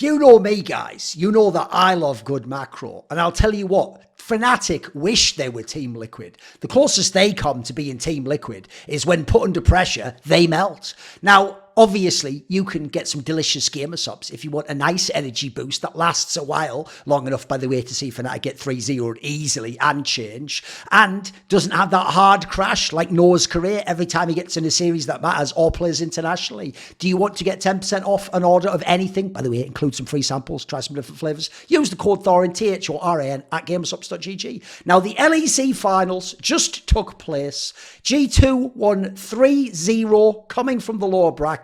if you know me, guys, you know that I love good macro. And I'll tell you what, FNATIC wish they were Team Liquid. The closest they come to being Team Liquid is when put under pressure, they melt. Now, obviously, you can get some delicious gamer subs if you want a nice energy boost that lasts a while, long enough, by the way, to see FNATIC get 3-0 easily and change, and doesn't have that hard crash like Noah's career every time he gets in a series that matters or plays internationally. Do you want to get 10% off an order of anything? By the way, include some free samples, try some different flavors. Use the code Thorin, THORAN, at gamersubs.gg. Now, the LEC finals just took place. G2 won 3-0, coming from the lower bracket.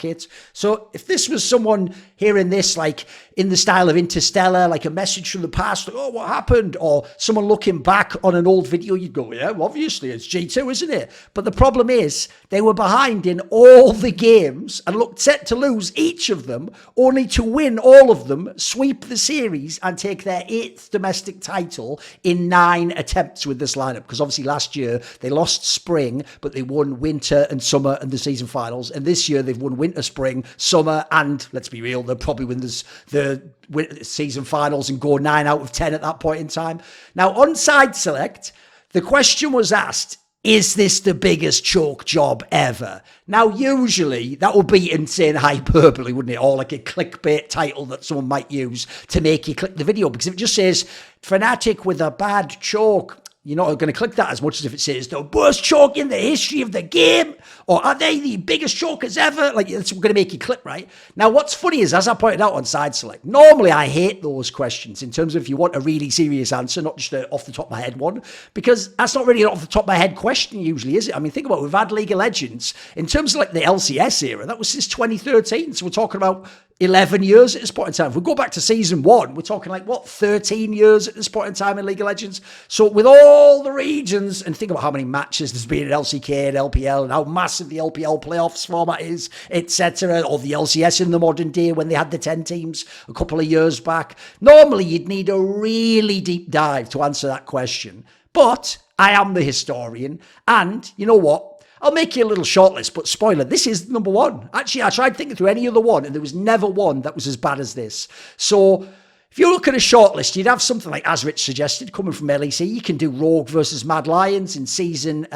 So if this was someone hearing this, like in the style of Interstellar, like a message from the past, like, oh, what happened? Or someone looking back on an old video, you'd go, yeah, well, obviously it's G2, isn't it? But the problem is they were behind in all the games and looked set to lose each of them, only to win all of them, sweep the series and take their 8th domestic title in 9 attempts with this lineup. Because obviously last year they lost spring, but they won winter and summer and the season finals. And this year they've won winter, spring, summer, and let's be real, they'll probably win the season finals and go 9 out of 10 at that point in time. Now, on side select, the question was asked, is this the biggest choke job ever? Now, usually that would be insane hyperbole, wouldn't it? Or like a clickbait title that someone might use to make you click the video. Because if it just says, FNATIC with a bad choke, you're not going to click that as much as if it says the worst choke in the history of the game, or are they the biggest chokers ever? Like, it's going to make you click, right? Now, what's funny is, as I pointed out on side select, normally I hate those questions in terms of if you want a really serious answer, not just a off the top of my head one, because that's not really an off the top of my head question usually, is it? I mean, think about it. We've had League of Legends in terms of like the LCS era. That was since 2013. So we're talking about 11 years at this point in time. If we go back to season 1, we're talking like, what, 13 years at this point in time in League of Legends? So with all the regions, and think about how many matches there's been in LCK and LPL, and how massive the LPL playoffs format is, etc., or the LCS in the modern day when they had the 10 teams a couple of years back. Normally, you'd need a really deep dive to answer that question. But I am the historian, and you know what? I'll make you a little shortlist, but spoiler, this is number 1. Actually, I tried thinking through any other one, and there was never one that was as bad as this. So if you look at a shortlist, you'd have something like, as Rich suggested, coming from LEC. You can do Rogue versus Mad Lions in season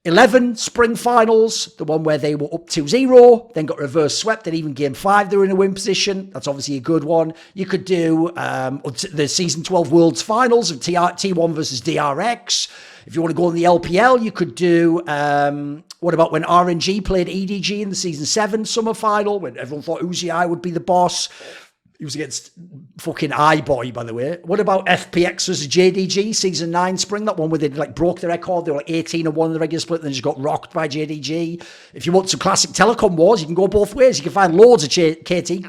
11 spring finals, the one where they were up 2-0, then got reverse swept, and even game 5 they were in a win position. That's obviously a good one. You could do the season 12 Worlds finals of T1 versus DRX. If you want to go in the LPL, you could do, what about when RNG played EDG in the season 7 summer final, when everyone thought Uzi would be the boss. He was against fucking iBoy, by the way. What about FPX versus JDG, season 9 spring? That one where they like broke the record. They were like 18-1 in the regular split and then just got rocked by JDG. If you want some classic telecom wars, you can go both ways. You can find loads of KT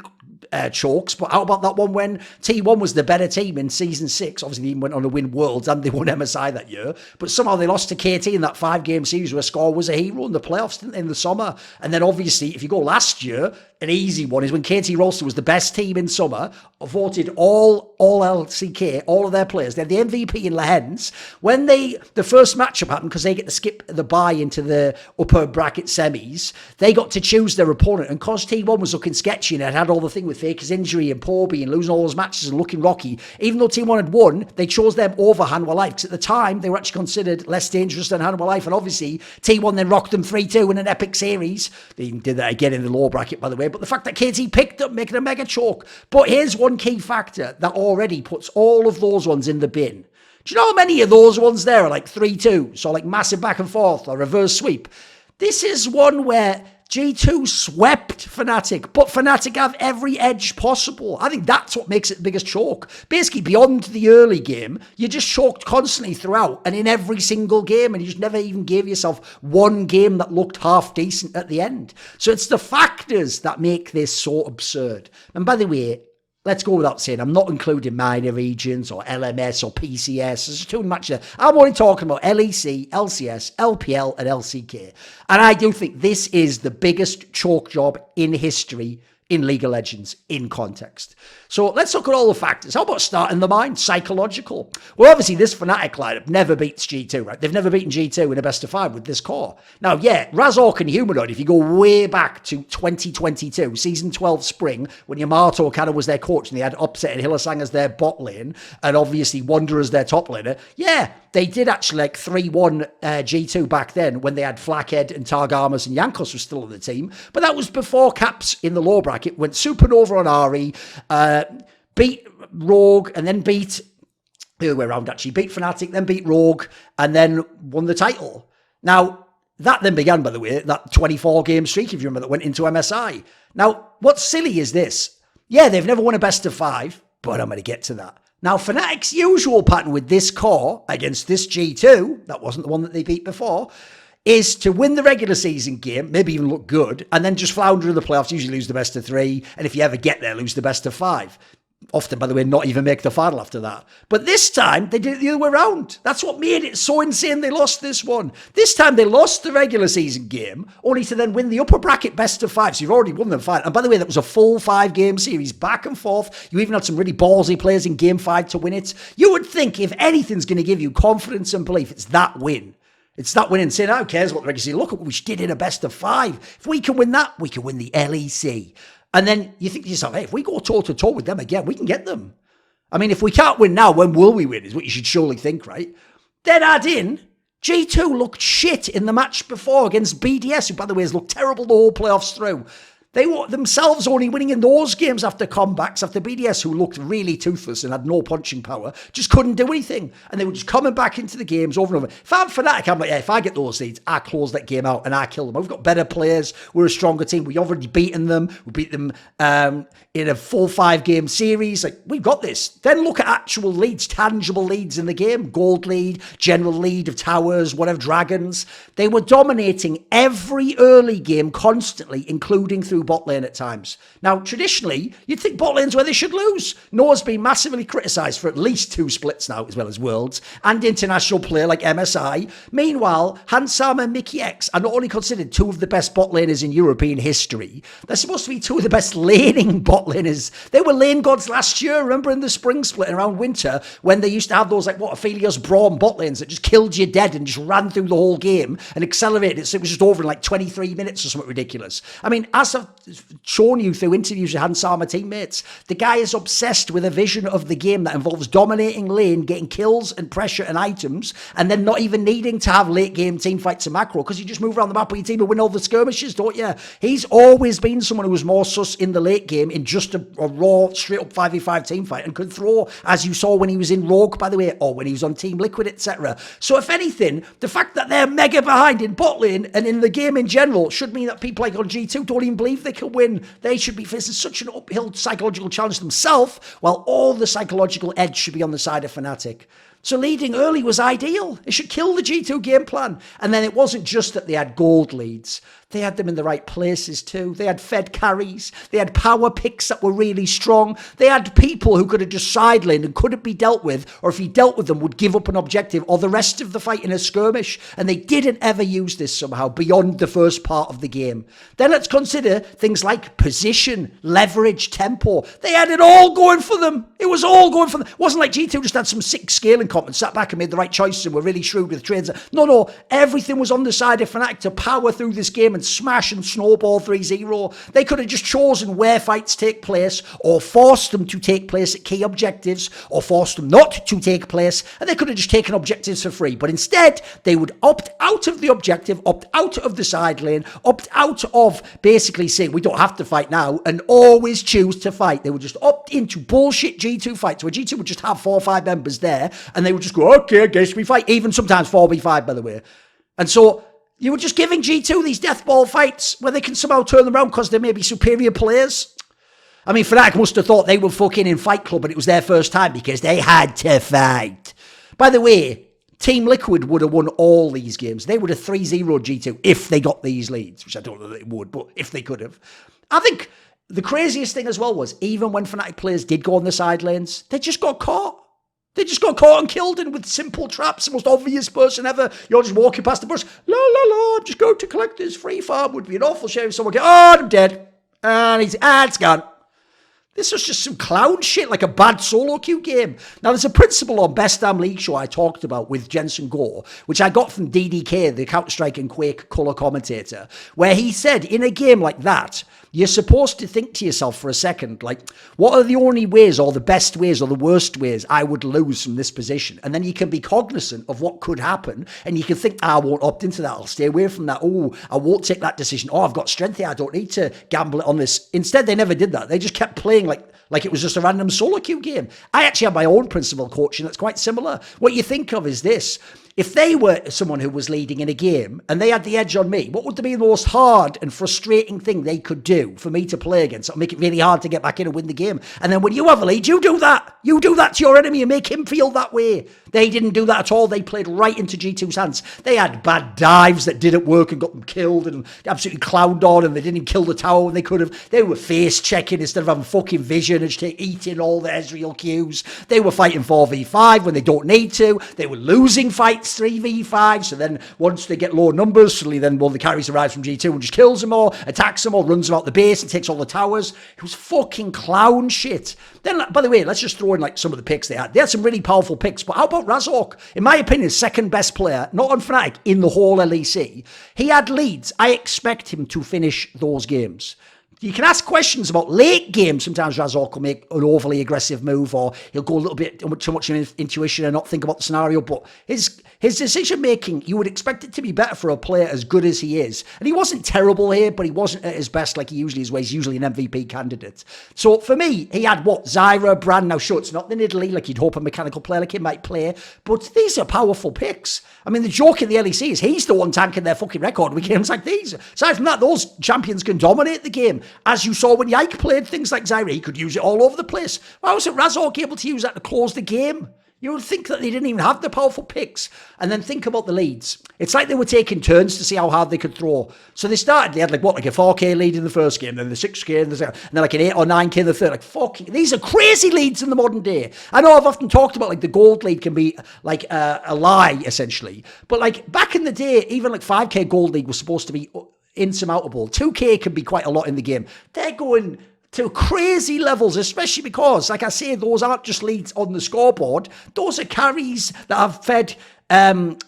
chokes, but how about that one when T1 was the better team in season 6? Obviously they even went on to win Worlds and they won MSI that year, but somehow they lost to KT in that 5-game series where Score was a hero in the playoffs, didn't they, in the summer. And then obviously if you go last year, an easy one is when KT Rolster was the best team in summer, voted all LCK, all of their players. They had the MVP in Lehens. When the first matchup happened, because they get to skip the bye into the upper bracket semis, they got to choose their opponent. And because T1 was looking sketchy and it had all the thing with Faker's injury and Porby and losing all those matches and looking rocky, even though T1 had won, they chose them over Hanwha Life, because at the time they were actually considered less dangerous than Hanwha Life. And obviously T1 then rocked them 3-2 in an epic series. They even did that again in the lower bracket, by the way. But the fact that KT picked up, making a mega choke. But here's one key factor that already puts all of those ones in the bin. Do you know how many of those ones there are like 3-2? So like massive back and forth or reverse sweep. This is one where G2 swept FNATIC, but FNATIC have every edge possible. I think that's what makes it the biggest choke. Basically, beyond the early game, you just choked constantly throughout and in every single game, and you just never even gave yourself one game that looked half decent at the end. So it's the factors that make this so absurd. And by the way, let's go without saying, I'm not including minor regions or LMS or PCS. There's too much there. I'm only talking about LEC, LCS, LPL, and LCK. And I do think this is the biggest choke job in history in League of Legends in context. So let's look at all the factors. How about starting the mind? Psychological. Well, obviously, this FNATIC lineup never beats G2, right? They've never beaten G2 in a best of 5 with this core. Now, yeah, Razork and Humanoid, if you go way back to 2022, Season 12 Spring, when Yamato kind of was their coach and they had Upset and Hylissang as their bot lane, and obviously Wanderer as their top laner, yeah, they did actually like 3-1 G2 back then when they had Flackhead and Targamas and Yankos was still on the team. But that was before Caps in the lower bracket went Supernova on Ari, beat Rogue, and then beat the other way around actually, beat FNATIC, then beat Rogue, and then won the title. Now, that then began, by the way, that 24-game streak, if you remember, that went into MSI. Now, what's silly is this. Yeah, they've never won a best of 5, but I'm going to get to that. Now, FNATIC's usual pattern with this core against this G2, that wasn't the one that they beat before, is to win the regular season game, maybe even look good, and then just flounder in the playoffs, usually lose the best of 3, and if you ever get there, lose the best of 5. Often, by the way, not even make the final after that. But this time, they did it the other way around. That's what made it so insane they lost this one. This time, they lost the regular season game, only to then win the upper bracket best of 5. So you've already won the final. And by the way, that was a full 5-game series, back and forth. You even had some really ballsy players in game 5 to win it. You would think if anything's going to give you confidence and belief, it's that win. It's that win and saying, who cares what the regular season? Look at what we did in a best of 5. If we can win that, we can win the LEC. And then you think to yourself, hey, if we go toe-to-toe with them again, we can get them. I mean, if we can't win now, when will we win is what you should surely think, right? Then add in, G2 looked shit in the match before against BDS, who, by the way, has looked terrible the whole playoffs through. They were themselves only winning in those games after comebacks, after BDS, who looked really toothless and had no punching power, just couldn't do anything. And they were just coming back into the games over and over. If I'm FNATIC, I'm like, yeah, if I get those leads, I close that game out and I kill them. We've got better players. We're a stronger team. We've already beaten them. We beat them in a full 5-game series. Like, we've got this. Then look at actual leads, tangible leads in the game. Gold lead, general lead of towers, whatever, dragons. They were dominating every early game constantly, including through bot lane at times. Now, traditionally, you'd think bot lane's where they should lose. Noah's been massively criticised for at least 2 splits now, as well as Worlds, and international player like MSI. Meanwhile, Hansama and Mickey X are not only considered 2 of the best bot laners in European history, they're supposed to be 2 of the best laning bot laners. They were lane gods last year, remember in the spring split and around winter, when they used to have those, like, what, Aphelios Braum bot lanes that just killed you dead and just ran through the whole game and accelerated it, so it was just over in like 23 minutes or something ridiculous. I mean, as I've shown you through interviews with Hansama teammates, the guy is obsessed with a vision of the game that involves dominating lane, getting kills and pressure and items, and then not even needing to have late game team fights and macro, because you just move around the map with your team and win all the skirmishes, don't you? He's always been someone who was more sus in the late game in just a raw, straight up 5v5 team fight and could throw, as you saw when he was in Rogue, by the way, or when he was on Team Liquid, etc. So if anything, the fact that they're mega behind in bot lane and in the game in general should mean that people like on G2 don't even believe they can win. They should be facing such an uphill psychological challenge themselves, while all the psychological edge should be on the side of FNATIC. So leading early was ideal. It should kill the G2 game plan. And then it wasn't just that they had gold leads. They had them in the right places too. They had fed carries. They had power picks that were really strong. They had people who could have just sidelined and couldn't be dealt with, or if he dealt with them would give up an objective or the rest of the fight in a skirmish. And they didn't ever use this somehow beyond the first part of the game. Then let's consider things like position, leverage, tempo. They had it all going for them. It was all going for them. It wasn't like G2 just had some sick scaling comp and sat back and made the right choices and were really shrewd with trades. No. Everything was on the side of FNATIC to power through this game and smash and snowball 3-0. They could have just chosen where fights take place, or forced them to take place at key objectives, or forced them not to take place, and they could have just taken objectives for free. But instead, they would opt out of the objective, opt out of the side lane, opt out of basically saying we don't have to fight now, and always choose to fight. They would just opt into bullshit G2 fights where G2 would just have 4 or 5 members there, and they would just go, okay, I guess we fight. Even sometimes 4v5, by the way. And so you were just giving G2 these deathball fights where they can somehow turn them around because they may be superior players. I mean, FNATIC must have thought they were fucking in Fight Club and it was their first time because they had to fight. By the way, Team Liquid would have won all these games. They would have 3-0 G2 if they got these leads, which I don't know that they would, but if they could have. I think the craziest thing as well was, even when FNATIC players did go on the side lanes, they just got caught. They just got caught and killed in with simple traps. The most obvious person ever. You're just walking past the bush. La, la, la, I'm just going to collect this free farm. Would be an awful shame if someone get, oh, I'm dead. And it's gone. This was just some clown shit, like a bad solo queue game. Now, there's a principle on Best Damn League show I talked about with Jensen Goh, which I got from DDK, the Counter-Strike and Quake colour commentator, where he said, in a game like that, you're supposed to think to yourself for a second, like, what are the only ways or the best ways or the worst ways I would lose from this position? And then you can be cognizant of what could happen, and you can think, I won't opt into that, I'll stay away from that. Oh, I won't take that decision. Oh, I've got strength here, I don't need to gamble it on this. Instead, they never did that. They just kept playing like it was just a random solo queue game. I actually have my own principle coaching that's quite similar. What you think of is this. If they were someone who was leading in a game and they had the edge on me, what would be the most hard and frustrating thing they could do for me to play against? It'll make it really hard to get back in and win the game. And then when you have a lead, you do that. You do that to your enemy and make him feel that way. They didn't do that at all. They played right into G2's hands. They had bad dives that didn't work and got them killed and absolutely clowned on, and they didn't kill the tower when they could have. They were face checking instead of having fucking vision and eating all the Ezreal queues. They were fighting 4v5 when they don't need to. They were losing fights 3v5, so then once they get low numbers, suddenly then one of the carries arrives from G2 and just kills them all, attacks them all, runs them out the base and takes all the towers. It was fucking clown shit. Then, by the way, let's just throw in like some of the picks they had. They had some really powerful picks, but how about Razork? In my opinion, second best player, not on FNATIC, in the whole LEC. He had leads. I expect him to finish those games. You can ask questions about late games. Sometimes Razork will make an overly aggressive move, or he'll go a little bit too much in intuition and not think about the scenario. But his decision making, you would expect it to be better for a player as good as he is. And he wasn't terrible here, but he wasn't at his best like he usually is, where he's usually an MVP candidate. So for me, he had what? Zyra, Brand. Now sure, it's not in Italy like you'd hope a mechanical player like him might play, but these are powerful picks. I mean, the joke in the LEC is he's the one tanking their fucking record with games like these. Aside from that, those champions can dominate the game. As you saw when Yike played things like Zyra, he could use it all over the place. Why wasn't Razork able to use that to close the game? You would think that they didn't even have the powerful picks. And then think about the leads. It's like they were taking turns to see how hard they could throw. So they had like a 4k lead in the first game, then the 6k in the second, and then like an 8 or 9k in the third. Like fucking, these are crazy leads in the modern day. I know I've often talked about like the gold lead can be like a lie essentially. But like back in the day, even like 5k gold lead was supposed to be insurmountable. 2k can be quite a lot in the game. They're going to crazy levels, especially because, like I say, those aren't just leads on the scoreboard. Those are carries that have fed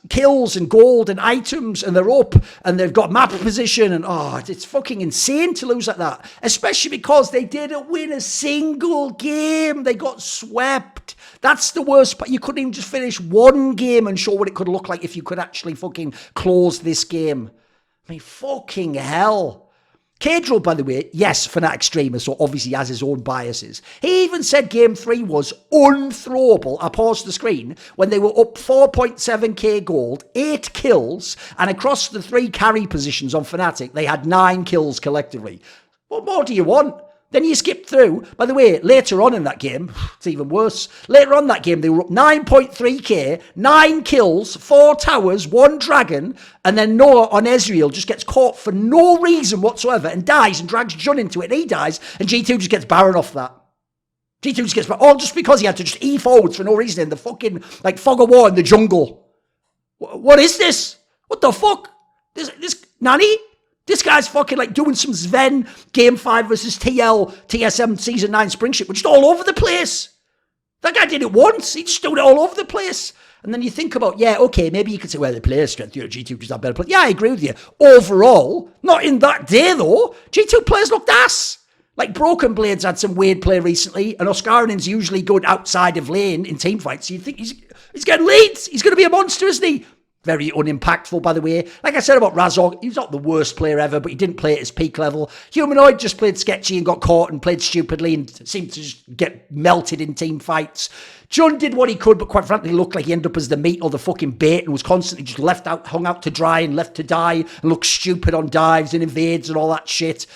kills and gold and items, and they're up and they've got map position, and it's fucking insane to lose like that, especially because they didn't win a single game. They got swept. That's the worst part. You couldn't even just finish one game and show what it could look like if you could actually fucking close this game. I mean, fucking hell. Cadril, by the way, yes, FNATIC streamer, so obviously has his own biases. He even said Game 3 was unthrowable. I paused the screen when they were up 4.7k gold, 8 kills, and across the 3 carry positions on FNATIC, they had 9 kills collectively. What more do you want? Then you skip through. By the way, later on in that game, it's even worse. Later on in that game, they were up 9.3k, 9 kills, 4 towers, 1 dragon, and then Noah on Ezreal just gets caught for no reason whatsoever and dies and drags Jun into it, and he dies, and G2 just gets Baron off that. G2 just gets Baron, all just because he had to just E forwards for no reason in the fucking, like, fog of war in the jungle. What is this? What the fuck? This Nani? This guy's fucking like doing some Sven Game 5 versus TSM Season 9 Spring Ship, which is all over the place. That guy did it once. He just doing it all over the place. And then you think about, yeah, okay, maybe you could say, well, the player strength, G2 just have better play. Yeah, I agree with you. Overall, not in that day though, G2 players looked ass. Like Broken Blades had some weird play recently, and Oscarinen's usually good outside of lane in team fights. So you think he's getting leads. He's going to be a monster, isn't he? Very unimpactful, by the way. Like I said about Razork, he's not the worst player ever, but he didn't play at his peak level. Humanoid just played sketchy and got caught and played stupidly and seemed to just get melted in team fights. Jun did what he could, but quite frankly looked like he ended up as the meat or the fucking bait and was constantly just hung out to dry and left to die and looked stupid on dives and invades and all that shit.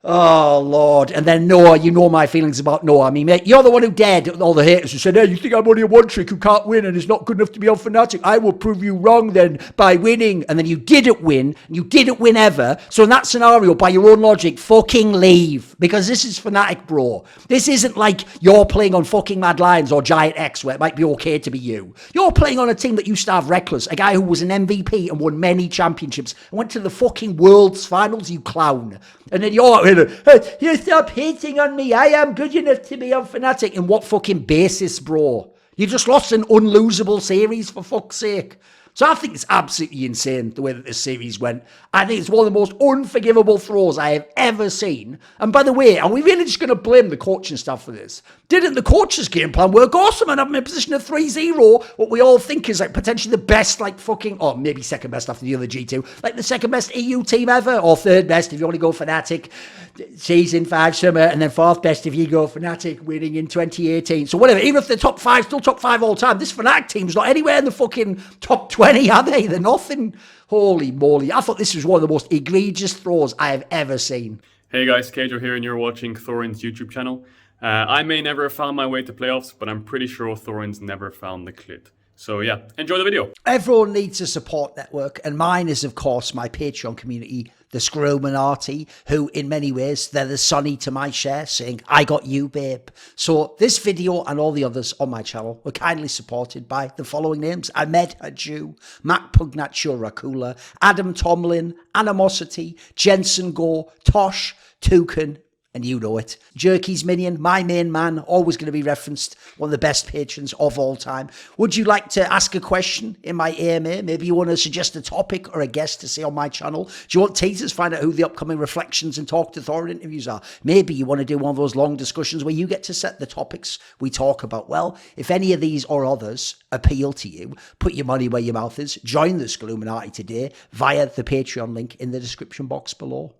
Oh, Lord. And then Noah, you know my feelings about Noah. I mean, mate, you're the one who dared all the haters who said, hey, you think I'm only a one-trick who can't win and is not good enough to be on FNATIC? I will prove you wrong then by winning. And then you didn't win, and you didn't win ever. So in that scenario, by your own logic, fucking leave. Because this is FNATIC, bro. This isn't like you're playing on fucking Mad Lions or Giant X where it might be okay to be you. You're playing on a team that used to have Reckless, a guy who was an MVP and won many championships and went to the fucking World's Finals, you clown. And then you're saying, hey, you stop hating on me. I am good enough to be on FNATIC. And what fucking basis, bro? You just lost an unlosable series, for fuck's sake. So I think it's absolutely insane the way that this series went. I think it's one of the most unforgivable throws I have ever seen. And by the way, are we really just going to blame the coaching staff for this? Didn't the coach's game plan work awesome and have them in a position of 3-0, what we all think is like potentially the best, like fucking, or maybe second best after the other G2, like the second best EU team ever, or third best if you want to go FNATIC, season 5 summer, and then fourth best if you go FNATIC winning in 2018. So whatever, even if they're top 5, still top 5 all time, this FNATIC team's not anywhere in the fucking top 20, are they? They're nothing. Holy moly. I thought this was one of the most egregious throws I have ever seen. Hey guys, Keijo here and you're watching Thorin's YouTube channel. I may never have found my way to playoffs, but I'm pretty sure Thorin's never found the clit. So yeah, enjoy the video. Everyone needs a support network, and mine is, of course, my Patreon community, the Scrominati, who in many ways, they're the Sonny to my Cher, saying, I got you, babe. So this video and all the others on my channel were kindly supported by the following names: Ahmed Hadjou, Mac Pugnatio Rajcula, Adam Tomlin, Animosity, Jensen Goh, Tosh, Torin, and you know it. Jerky's Minion, my main man, always going to be referenced, one of the best patrons of all time. Would you like to ask a question in my AMA? Maybe you want to suggest a topic or a guest to say on my channel? Do you want teasers? Find out who the upcoming Reflections and Talk to Thorin interviews are. Maybe you want to do one of those long discussions where you get to set the topics we talk about. Well, if any of these or others appeal to you, put your money where your mouth is. Join the Scluminati today via the Patreon link in the description box below.